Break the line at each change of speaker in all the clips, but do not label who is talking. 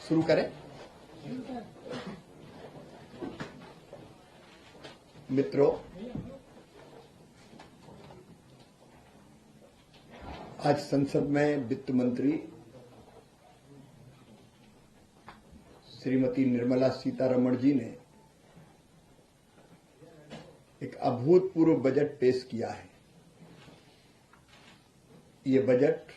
शुरू करें। मित्रों, आज संसद में वित्त मंत्री श्रीमती निर्मला सीतारमण जी ने एक अभूतपूर्व बजट पेश किया है। ये बजट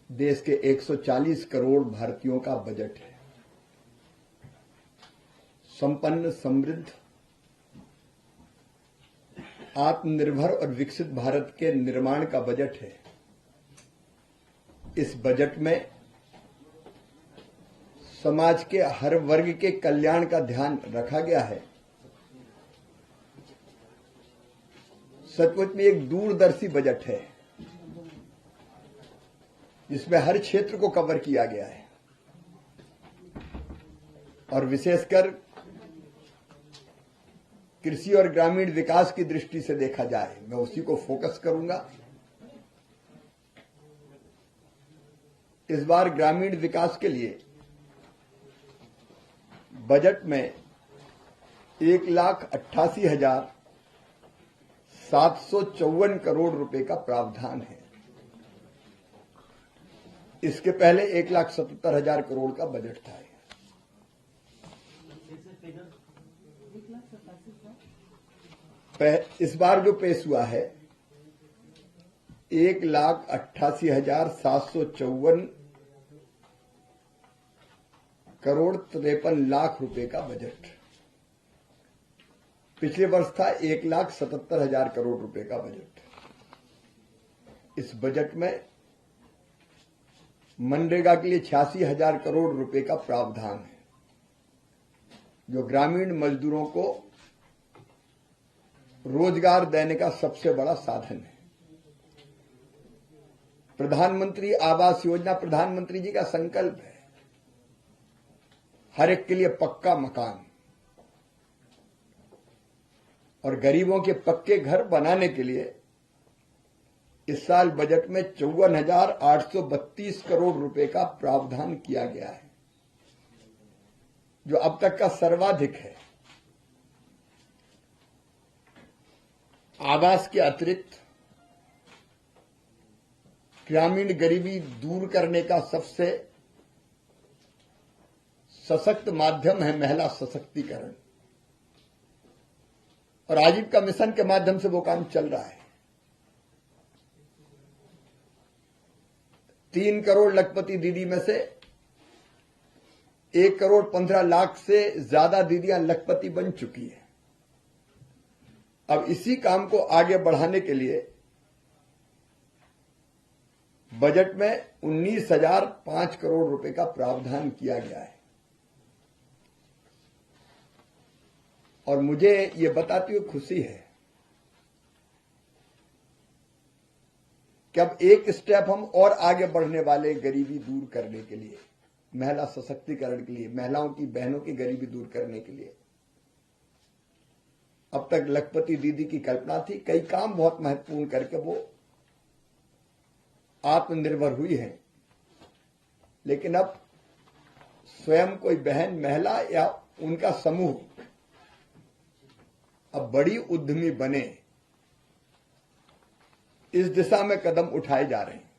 देश के 140 करोड़ भारतीयों का बजट है। संपन्न, समृद्ध, आत्मनिर्भर और विकसित भारत के निर्माण का बजट है। इस बजट में समाज के हर वर्ग के कल्याण का ध्यान रखा गया है। सचमुच में एक दूरदर्शी बजट है जिसमें हर क्षेत्र को कवर किया गया है और विशेषकर कृषि और ग्रामीण विकास की दृष्टि से देखा जाए, मैं उसी को फोकस करूंगा। इस बार ग्रामीण विकास के लिए बजट में 1,88,754 करोड़ रुपए का प्रावधान है। इसके पहले 1,77,000 करोड़ का बजट था। इस बार जो पेश हुआ है 1,88,754 करोड़ 53 लाख रुपए का बजट। पिछले वर्ष था 1,77,000 करोड़ रुपए का बजट। इस बजट में मनरेगा के लिए 86,000 करोड़ रुपए का प्रावधान है, जो ग्रामीण मजदूरों को रोजगार देने का सबसे बड़ा साधन है। प्रधानमंत्री आवास योजना प्रधानमंत्री जी का संकल्प है, हर एक के लिए पक्का मकान, और गरीबों के पक्के घर बनाने के लिए इस साल बजट में 54,832 करोड़ रुपए का प्रावधान किया गया है, जो अब तक का सर्वाधिक है। आवास के अतिरिक्त ग्रामीण गरीबी दूर करने का सबसे सशक्त माध्यम है महिला सशक्तिकरण, और आजीविका मिशन के माध्यम से वो काम चल रहा है। 3 करोड़ लखपति दीदी में से 1 करोड़ 15 लाख से ज्यादा दीदियां लखपति बन चुकी है। अब इसी काम को आगे बढ़ाने के लिए बजट में 19,005 करोड़ रुपए का प्रावधान किया गया है। और मुझे ये बताते हुए खुशी है कि अब एक स्टेप हम और आगे बढ़ने वाले गरीबी दूर करने के लिए, महिला सशक्तिकरण के लिए, महिलाओं की, बहनों की गरीबी दूर करने के लिए। अब तक लखपति दीदी की कल्पना थी, कई काम बहुत महत्वपूर्ण करके वो आत्मनिर्भर हुई है, लेकिन अब स्वयं कोई बहन, महिला या उनका समूह अब बड़ी उद्यमी बने, इस दिशा में कदम उठाए जा रहे हैं।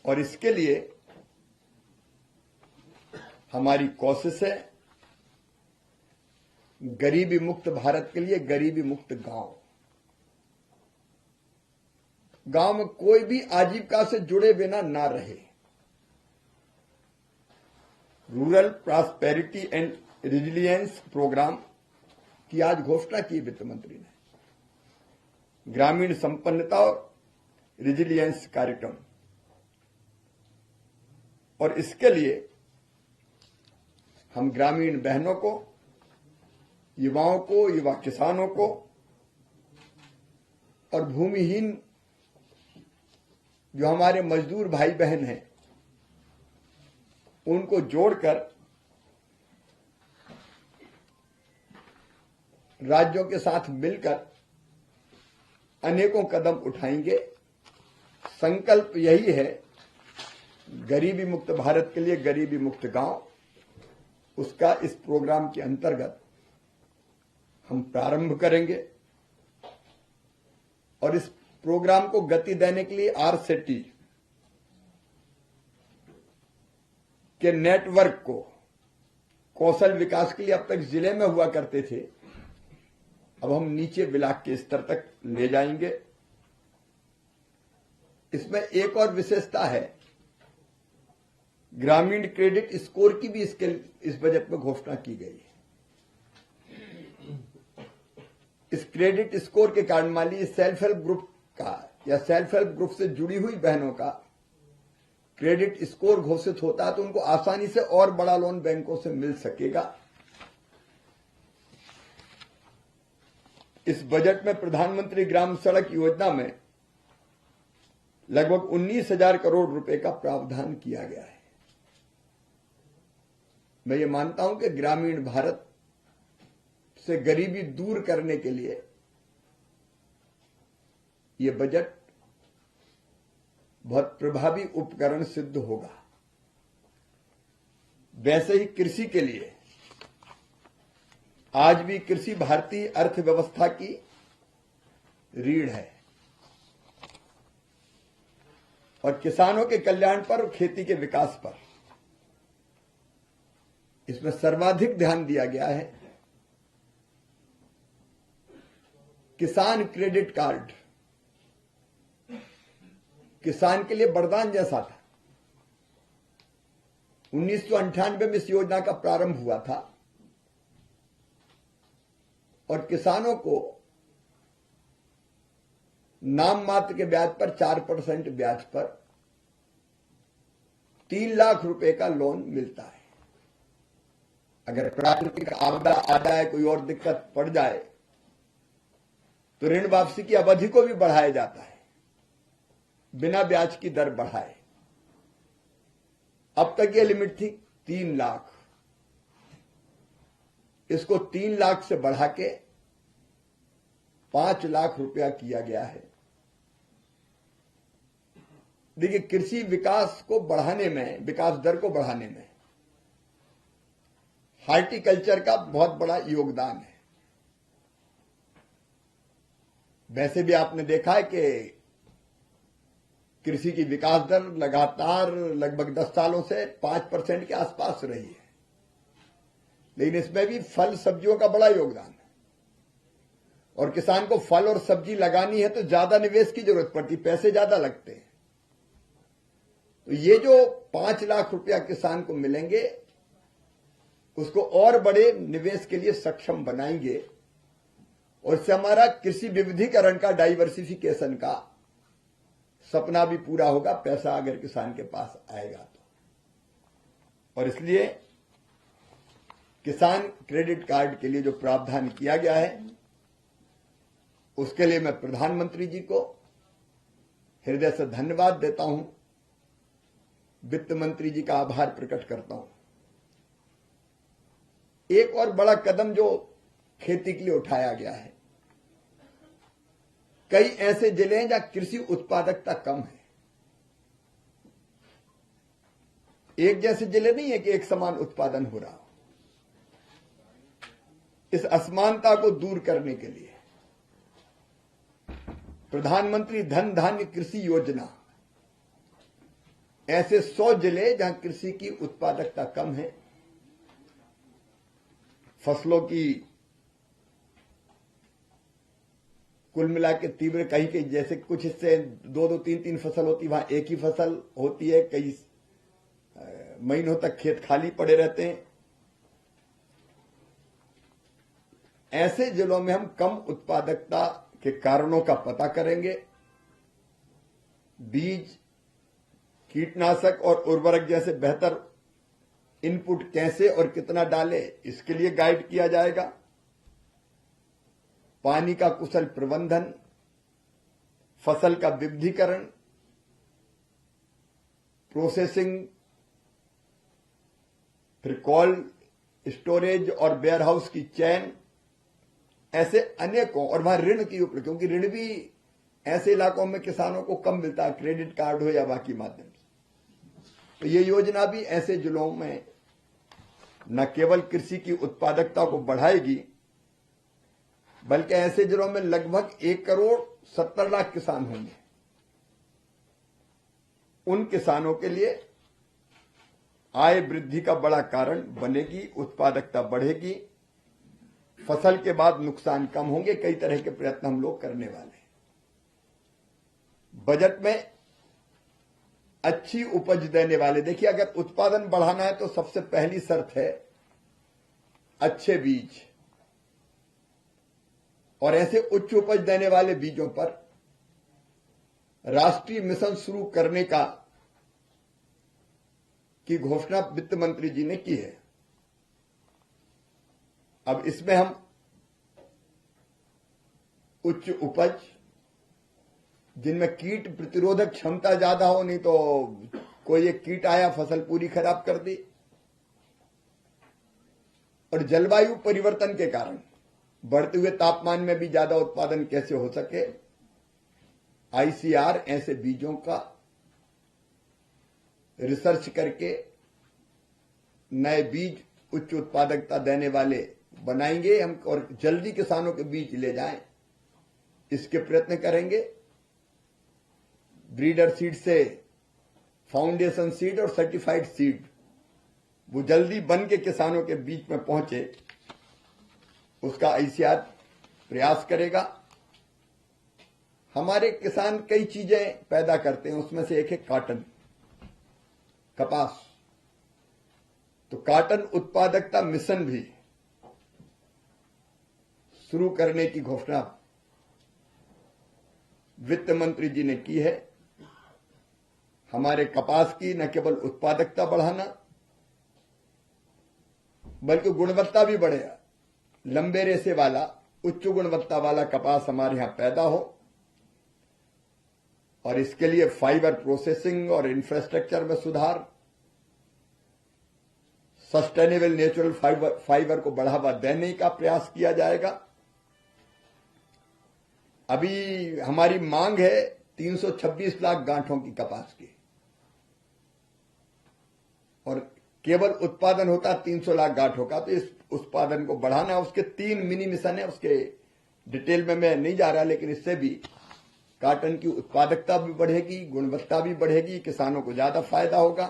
और इसके लिए हमारी कोशिश है गरीबी मुक्त भारत के लिए गरीबी मुक्त गांव। गांव में कोई भी आजीविका से जुड़े बिना ना रहे। Rural prosperity and resilience programme की आज घोषणा की वित्त मंत्री ने। ग्रामीण संपन्नता और रेजिलियंस कार्यक्रम, और इसके लिए हम ग्रामीण बहनों को, युवाओं को, युवा किसानों को और भूमिहीन जो हमारे मजदूर भाई बहन हैं, उनको जोड़कर राज्यों के साथ मिलकर अनेकों कदम उठाएंगे। संकल्प यही है गरीबी मुक्त भारत के लिए गरीबी मुक्त गांव, उसका इस प्रोग्राम के अंतर्गत हम प्रारंभ करेंगे। और इस प्रोग्राम को गति देने के लिए आरसेटी के नेटवर्क को कौशल विकास के लिए अब तक जिले में हुआ करते थे, अब हम नीचे ब्लॉक के स्तर तक ले जाएंगे। इसमें एक और विशेषता है, ग्रामीण क्रेडिट स्कोर की भी इस बजट में घोषणा की गई है। इस क्रेडिट स्कोर के कारण मान लीजिए सेल्फ हेल्प ग्रुप का या सेल्फ हेल्प ग्रुप से जुड़ी हुई बहनों का क्रेडिट स्कोर घोषित होता है तो उनको आसानी से और बड़ा लोन बैंकों से मिल सकेगा। इस बजट में प्रधानमंत्री ग्राम सड़क योजना में लगभग 19,000 करोड़ रुपए का प्रावधान किया गया है। मैं ये मानता हूं कि ग्रामीण भारत से गरीबी दूर करने के लिए यह बजट बहुत प्रभावी उपकरण सिद्ध होगा। वैसे ही कृषि के लिए आज भी कृषि भारतीय अर्थव्यवस्था की रीढ़ है और किसानों के कल्याण पर और खेती के विकास पर इसमें सर्वाधिक ध्यान दिया गया है। किसान क्रेडिट कार्ड किसान के लिए वरदान जैसा था। 1998 में इस योजना का प्रारंभ हुआ था और किसानों को नाम मात्र के ब्याज पर 4% ब्याज पर 3 लाख रुपए का लोन मिलता है। अगर प्राकृतिक आपदा आ जाए, कोई और दिक्कत पड़ जाए तो ऋण वापसी की अवधि को भी बढ़ाया जाता है, बिना ब्याज की दर बढ़ाए। अब तक यह लिमिट थी 3 लाख, इसको 3 लाख से बढ़ा के 5 लाख रुपया किया गया है। देखिए, कृषि विकास को बढ़ाने में, विकास दर को बढ़ाने में हॉर्टिकल्चर का बहुत बड़ा योगदान है। वैसे भी आपने देखा है कि कृषि की विकास दर लगातार लगभग 10 सालों से 5% के आसपास रही है, लेकिन इसमें भी फल सब्जियों का बड़ा योगदान है। और किसान को फल और सब्जी लगानी है तो ज्यादा निवेश की जरूरत पड़ती, पैसे ज्यादा लगते हैं। तो ये जो 5 लाख रुपया किसान को मिलेंगे उसको और बड़े निवेश के लिए सक्षम बनाएंगे और इससे हमारा कृषि विविधीकरण का, डाइवर्सिफिकेशन का सपना भी पूरा होगा, पैसा अगर किसान के पास आएगा तो। और इसलिए किसान क्रेडिट कार्ड के लिए जो प्रावधान किया गया है उसके लिए मैं प्रधानमंत्री जी को हृदय से धन्यवाद देता हूं, वित्त मंत्री जी का आभार प्रकट करता हूं। एक और बड़ा कदम जो खेती के लिए उठाया गया है, कई ऐसे जिले हैं जहां कृषि उत्पादकता कम है। एक जैसे जिले नहीं है कि एक समान उत्पादन हो रहा हो। इस असमानता को दूर करने के लिए प्रधानमंत्री धन धान्य कृषि योजना, ऐसे 100 जिले जहां कृषि की उत्पादकता कम है, फसलों की कुल मिला के तीव्र, कहीं जैसे कुछ हिस्से 2-2, 3-3 फसल होती, वहां एक ही फसल होती है, कई महीनों तक खेत खाली पड़े रहते हैं। ऐसे जिलों में हम कम उत्पादकता के कारणों का पता करेंगे, बीज, कीटनाशक और उर्वरक जैसे बेहतर इनपुट कैसे और कितना डाले, इसके लिए गाइड किया जाएगा। पानी का कुशल प्रबंधन, फसल का विविधीकरण, प्रोसेसिंग, फिर कोल्ड स्टोरेज और वेयरहाउस की चेन, ऐसे अनेकों, और वहां ऋण की उपलब्धि, क्योंकि ऋण भी ऐसे इलाकों में किसानों को कम मिलता है, क्रेडिट कार्ड हो या बाकी माध्यम से। तो ये योजना भी ऐसे जिलों में न केवल कृषि की उत्पादकता को बढ़ाएगी, बल्कि ऐसे जिलों में लगभग 1,70,00,000 किसान होंगे। उन किसानों के लिए आय वृद्धि का बड़ा कारण बनेगी, उत्पादकता बढ़ेगी, फसल के बाद नुकसान कम होंगे। कई तरह के प्रयत्न हम लोग करने वाले हैं। बजट में अच्छी उपज देने वाले, देखिए अगर उत्पादन बढ़ाना है तो सबसे पहली शर्त है अच्छे बीज, और ऐसे उच्च उपज देने वाले बीजों पर राष्ट्रीय मिशन शुरू करने की घोषणा वित्त मंत्री जी ने की है। अब इसमें हम उच्च उपज, जिनमें कीट प्रतिरोधक क्षमता ज्यादा हो, नहीं तो कोई एक कीट आया फसल पूरी खराब कर दी, और जलवायु परिवर्तन के कारण बढ़ते हुए तापमान में भी ज्यादा उत्पादन कैसे हो सके, आईसीआर ऐसे बीजों का रिसर्च करके नए बीज उच्च उत्पादकता देने वाले बनाएंगे हम, और जल्दी किसानों के बीज ले जाएं, इसके प्रयत्न करेंगे। ब्रीडर सीड से फाउंडेशन सीड और सर्टिफाइड सीड वो जल्दी बन के किसानों के बीच में पहुंचे, उसका आईसीआर प्रयास करेगा। हमारे किसान कई चीजें पैदा करते हैं, उसमें से एक है कॉटन, कपास। तो कॉटन उत्पादकता मिशन भी शुरू करने की घोषणा वित्त मंत्री जी ने की है। हमारे कपास की न केवल उत्पादकता बढ़ाना, बल्कि गुणवत्ता भी बढ़ेगा। लंबे रेशे वाला, उच्च गुणवत्ता वाला कपास हमारे यहां पैदा हो, और इसके लिए फाइबर प्रोसेसिंग और इंफ्रास्ट्रक्चर में सुधार, सस्टेनेबल नेचुरल फाइबर को बढ़ावा देने का प्रयास किया जाएगा। अभी हमारी मांग है 326 लाख गांठों की कपास की, और केवल उत्पादन होता 300 लाख गांठों का। तो इस उत्पादन को बढ़ाना, उसके 3 मिनी मिशन है, उसके डिटेल में मैं नहीं जा रहा, लेकिन इससे भी कॉटन की उत्पादकता भी बढ़ेगी, गुणवत्ता भी बढ़ेगी, किसानों को ज्यादा फायदा होगा।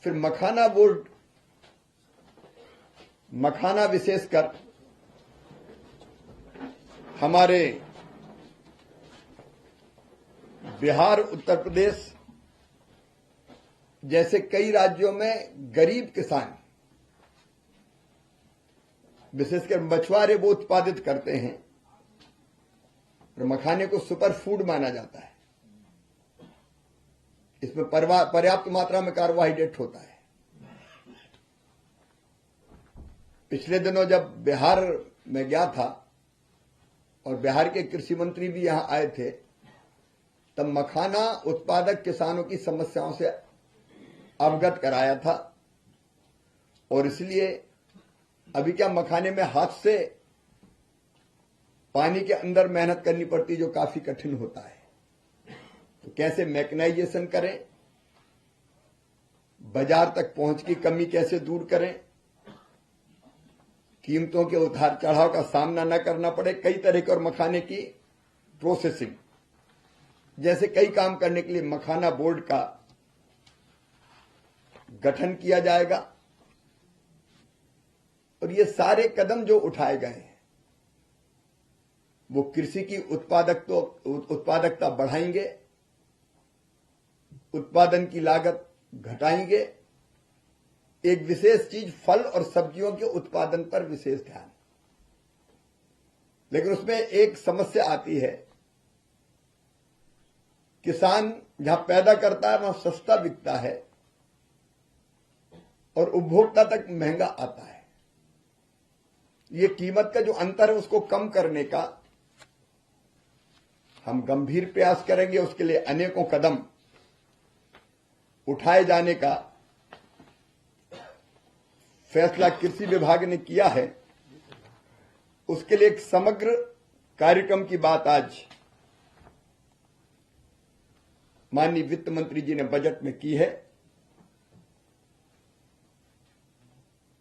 फिर मखाना बोर्ड, मखाना विशेषकर हमारे बिहार, उत्तर प्रदेश जैसे कई राज्यों में गरीब किसान, विशेषकर मछुआरे, वो उत्पादित करते हैं, और मखाने को सुपर फूड माना जाता है। इसमें पर्याप्त मात्रा में कार्बोहाइड्रेट होता है। पिछले दिनों जब बिहार में गया था और बिहार के कृषि मंत्री भी यहां आए थे, तब मखाना उत्पादक किसानों की समस्याओं से अवगत कराया था। और इसलिए अभी क्या, मखाने में हाथ से पानी के अंदर मेहनत करनी पड़ती, जो काफी कठिन होता है। तो कैसे मैकेनाइजेशन करें, बाजार तक पहुंच की कमी कैसे दूर करें, कीमतों के उतार चढ़ाव का सामना न करना पड़े, कई तरह के, और मखाने की प्रोसेसिंग जैसे कई काम करने के लिए मखाना बोर्ड का गठन किया जाएगा। और ये सारे कदम जो उठाए गए हैं वो कृषि की उत्पादकता बढ़ाएंगे, उत्पादन की लागत घटाएंगे। एक विशेष चीज, फल और सब्जियों के उत्पादन पर विशेष ध्यान। लेकिन उसमें एक समस्या आती है, किसान जहां पैदा करता है वहां सस्ता बिकता है और उपभोक्ता तक महंगा आता है। ये कीमत का जो अंतर है उसको कम करने का हम गंभीर प्रयास करेंगे। उसके लिए अनेकों कदम उठाए जाने का फैसला कृषि विभाग ने किया है। उसके लिए एक समग्र कार्यक्रम की बात आज माननीय वित्त मंत्री जी ने बजट में की है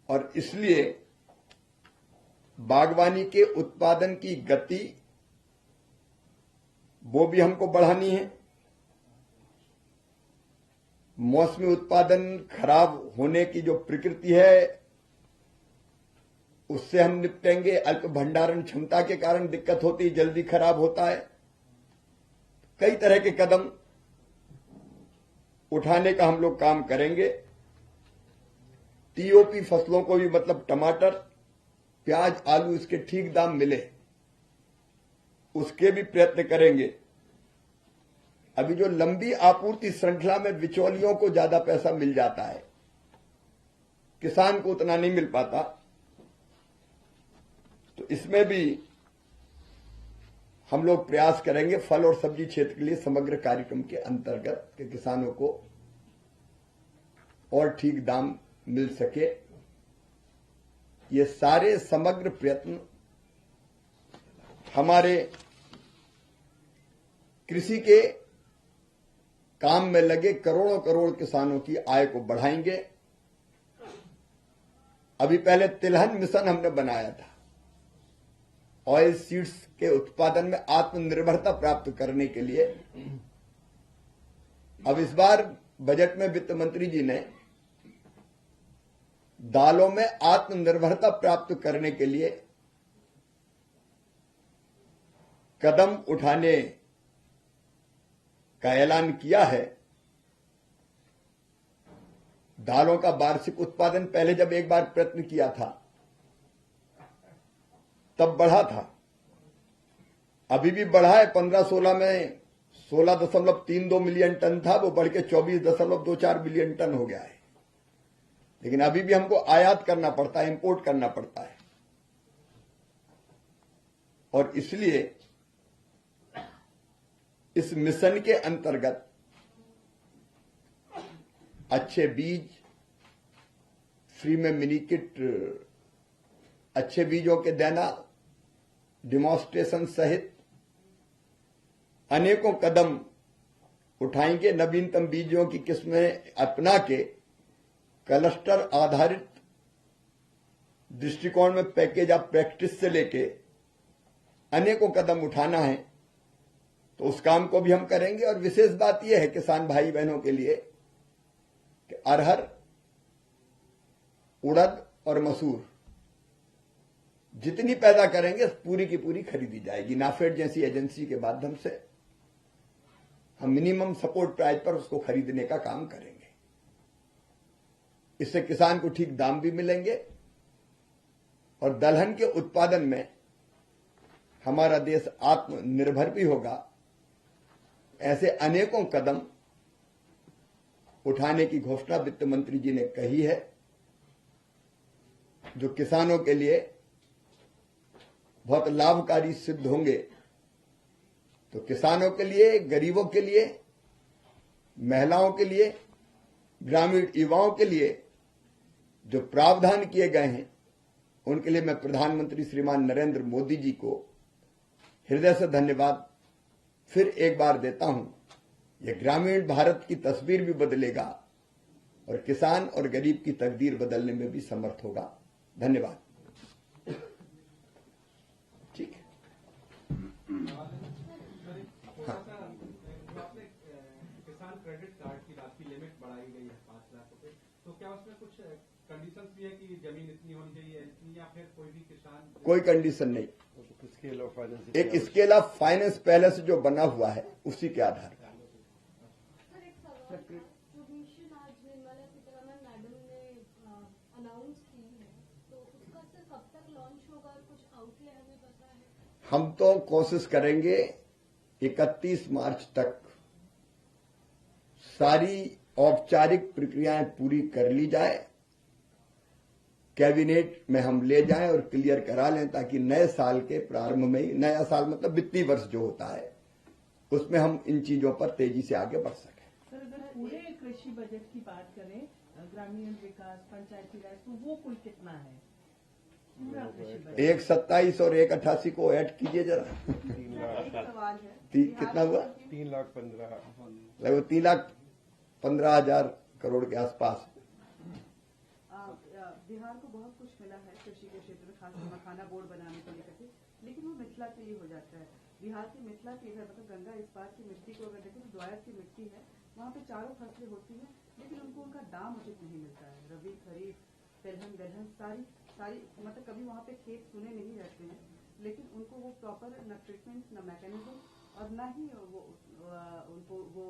और इसलिए बागवानी के उत्पादन की गति वो भी हमको बढ़ानी है। मौसमी उत्पादन खराब होने की जो प्रकृति है उससे हम निपटेंगे। अल्प भंडारण क्षमता के कारण दिक्कत होती, जल्दी खराब होता है। कई तरह के कदम उठाने का हम लोग काम करेंगे। टीओपी फसलों को भी, मतलब टमाटर, प्याज, आलू, इसके ठीक दाम मिले उसके भी प्रयत्न करेंगे। अभी जो लंबी आपूर्ति श्रृंखला में बिचौलियों को ज्यादा पैसा मिल जाता है, किसान को उतना नहीं मिल पाता, तो इसमें भी हम लोग प्रयास करेंगे फल और सब्जी क्षेत्र के लिए समग्र कार्यक्रम के अंतर्गत के किसानों को और ठीक दाम मिल सके। ये सारे समग्र प्रयत्न हमारे कृषि के काम में लगे करोड़ों करोड़ किसानों की आय को बढ़ाएंगे। अभी पहले तिलहन मिशन हमने बनाया था, ऑयल सीड्स के उत्पादन में आत्मनिर्भरता प्राप्त करने के लिए। अब इस बार बजट में वित्त मंत्री जी ने दालों में आत्मनिर्भरता प्राप्त करने के लिए कदम उठाने का ऐलान किया है। दालों का वार्षिक उत्पादन पहले जब एक बार प्रयत्न किया था तब बढ़ा था, अभी भी बढ़ा है। 15-16 में 16.32 मिलियन टन था, वो बढ़ के 24.24 मिलियन टन हो गया है। लेकिन अभी भी हमको आयात करना पड़ता है, इंपोर्ट करना पड़ता है। और इसलिए इस मिशन के अंतर्गत अच्छे बीज, फ्री में मिनी किट, अच्छे बीजों के देना, डिमॉन्स्ट्रेशन सहित अनेकों कदम उठाएंगे। नवीनतम बीजों की किस्में अपना के क्लस्टर आधारित दृष्टिकोण में पैकेज ऑफ प्रैक्टिस से लेके अनेकों कदम उठाना है, तो उस काम को भी हम करेंगे। और विशेष बात यह है किसान भाई बहनों के लिए कि अरहर, उड़द और मसूर जितनी पैदा करेंगे पूरी की पूरी खरीदी जाएगी। नाफेड जैसी एजेंसी के माध्यम से हम मिनिमम सपोर्ट प्राइस पर उसको खरीदने का काम करेंगे। इससे किसान को ठीक दाम भी मिलेंगे और दलहन के उत्पादन में हमारा देश आत्मनिर्भर भी होगा। ऐसे अनेकों कदम उठाने की घोषणा वित्त मंत्री जी ने कही है, जो किसानों के लिए बहुत लाभकारी सिद्ध होंगे। तो किसानों के लिए, गरीबों के लिए, महिलाओं के लिए, ग्रामीण युवाओं के लिए जो प्रावधान किए गए हैं, उनके लिए मैं प्रधानमंत्री श्रीमान नरेंद्र मोदी जी को हृदय से धन्यवाद फिर एक बार देता हूं। यह ग्रामीण भारत की तस्वीर भी बदलेगा और किसान और गरीब की तकदीर बदलने में भी समर्थ होगा। धन्यवाद। ठीक है।
किसान क्रेडिट कार्ड की राशि लिमिट बढ़ाई गई है 5 लाख रुपए, तो क्या उसमें कुछ कंडीशंस भी है कि जमीन इतनी होनी चाहिए इतनी, या फिर कोई भी किसान? कोई
कंडीशन नहीं। एक स्केल ऑफ फाइनेंस पहले से जो बना हुआ है उसी के आधार पर। हम तो कोशिश करेंगे 31 मार्च तक सारी औपचारिक प्रक्रियाएं पूरी कर ली जाए, कैबिनेट में हम ले जाएं और क्लियर करा लें, ताकि नए साल के प्रारंभ में ही, नया साल मतलब वित्तीय वर्ष जो होता है, उसमें हम इन चीजों पर तेजी से आगे बढ़ सकें।
सर, अगर पूरे कृषि बजट की बात करें, ग्रामीण विकास, पंचायती राज, तो वो कुल कितना है? पूरा कृषि बजट।
127 और 188 को ऐड कीजिए जरा।
एक सवाल है
कितना हुआ?
3,15,000।
लगभग 3,15,000 करोड़ के आसपास।
बिहार को बहुत कुछ मिला है कृषि के क्षेत्र में, खासकर मखाना बोर्ड बनाने को लेकर के, लेकिन वो मिथिला के लिए हो जाता है। बिहार की मिथिला की इधर मतलब गंगा इस बार की मिट्टी को अगर देखें तो द्वायत की मिट्टी है, वहाँ पे चारों फसलें होती हैं, लेकिन उनको उनका दाम उचित नहीं मिलता है। रबी, खरीफ, तिलहन, दलहन सारी मतलब कभी वहाँ पे खेत सुने नहीं रहते हैं, लेकिन उनको वो प्रॉपर न ट्रीटमेंट, न मैकेनिज्म और न ही उनको वो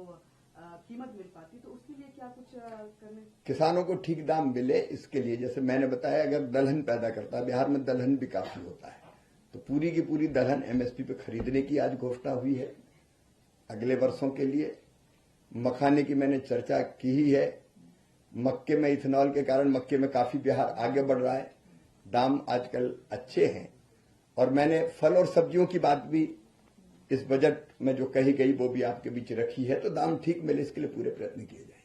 कीमत मिल पाती। तो उसके लिए क्या कुछ करने?
किसानों को ठीक दाम मिले, इसके लिए जैसे मैंने बताया, अगर दलहन पैदा करता है, बिहार में दलहन भी काफी होता है, तो पूरी की पूरी दलहन एमएसपी पे खरीदने की आज घोषणा हुई है अगले वर्षों के लिए। मखाने की मैंने चर्चा की ही है। मक्के में इथेनॉल के कारण मक्के में काफी बिहार आगे बढ़ रहा है, दाम आजकल अच्छे हैं। और मैंने फल और सब्जियों की बात भी इस बजट में जो कही गई वो भी आपके बीच रखी है, तो दाम ठीक मिले इसके लिए पूरे प्रयत्न किए जाएंगे।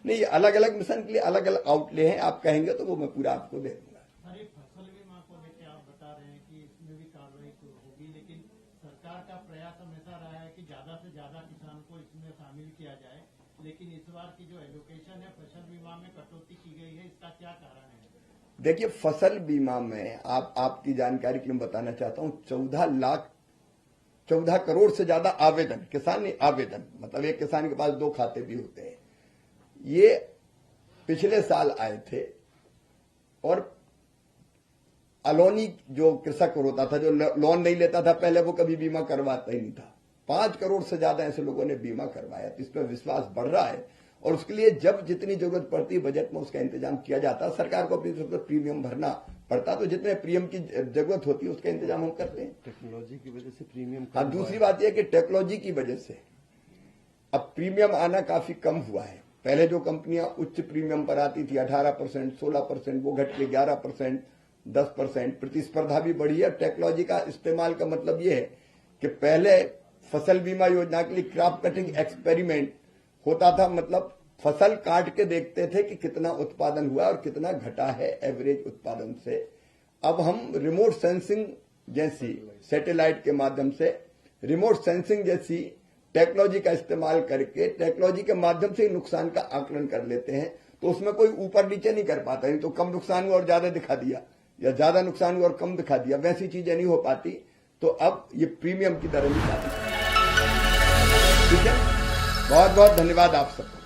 नहीं, अलग अलग मिशन के लिए अलग अलग आउटले हैं, आप कहेंगे तो वो मैं पूरा आपको दे दूंगा।
अरे फसल बीमा को लेकर आप बता रहे हैं कि इसमें भी कार्रवाई होगी, लेकिन सरकार का प्रयास हमेशा रहा है कि ज्यादा से ज्यादा किसान को इसमें शामिल किया जाए, लेकिन इस बार की जो एलोकेशन है फसल बीमा में कटौती की गई है, इसका क्या कारण है?
देखिए, फसल बीमा में आपकी जानकारी के लिए बताना चाहता हूं, 14 करोड़ से ज्यादा आवेदन, किसान ने आवेदन, मतलब एक किसान के पास 2 खाते भी होते हैं, ये पिछले साल आए थे। और अलोनी जो कृषक होता था, जो लोन नहीं लेता था पहले, वो कभी बीमा करवाता ही नहीं था। 5 करोड़ से ज्यादा ऐसे लोगों ने बीमा करवाया, तो इस पर विश्वास बढ़ रहा है। और उसके लिए जब जितनी जरूरत पड़ती है बजट में उसका इंतजाम किया जाता है। सरकार को अपनी तरफ से प्रीमियम भरना पड़ता, तो जितने प्रीमियम की जरूरत होती है उसका इंतजाम हम करते हैं।
टेक्नोलॉजी की वजह से प्रीमियम।
हाँ, दूसरी बात यह कि टेक्नोलॉजी की वजह से अब प्रीमियम आना काफी कम हुआ है। पहले जो कंपनियां उच्च प्रीमियम पर आती थी 18%, 16%, वो घट के 11%, 10%। प्रतिस्पर्धा भी बढ़ी है। टेक्नोलॉजी का इस्तेमाल का मतलब यह है कि पहले फसल बीमा योजना के लिए क्रॉप कटिंग एक्सपेरिमेंट होता था, मतलब फसल काट के देखते थे कि कितना उत्पादन हुआ और कितना घटा है एवरेज उत्पादन से। अब हम रिमोट सेंसिंग जैसी, सैटेलाइट के माध्यम से रिमोट सेंसिंग जैसी टेक्नोलॉजी का इस्तेमाल करके टेक्नोलॉजी के माध्यम से नुकसान का आकलन कर लेते हैं, तो उसमें कोई ऊपर नीचे नहीं कर पाता। नहीं तो कम नुकसान हुआ और ज्यादा दिखा दिया, या ज्यादा नुकसान हुआ और कम दिखा दिया, वैसी चीजें नहीं हो पाती। तो अब ये प्रीमियम की दर निकाली। ठीक है, बहुत बहुत धन्यवाद आप सबको।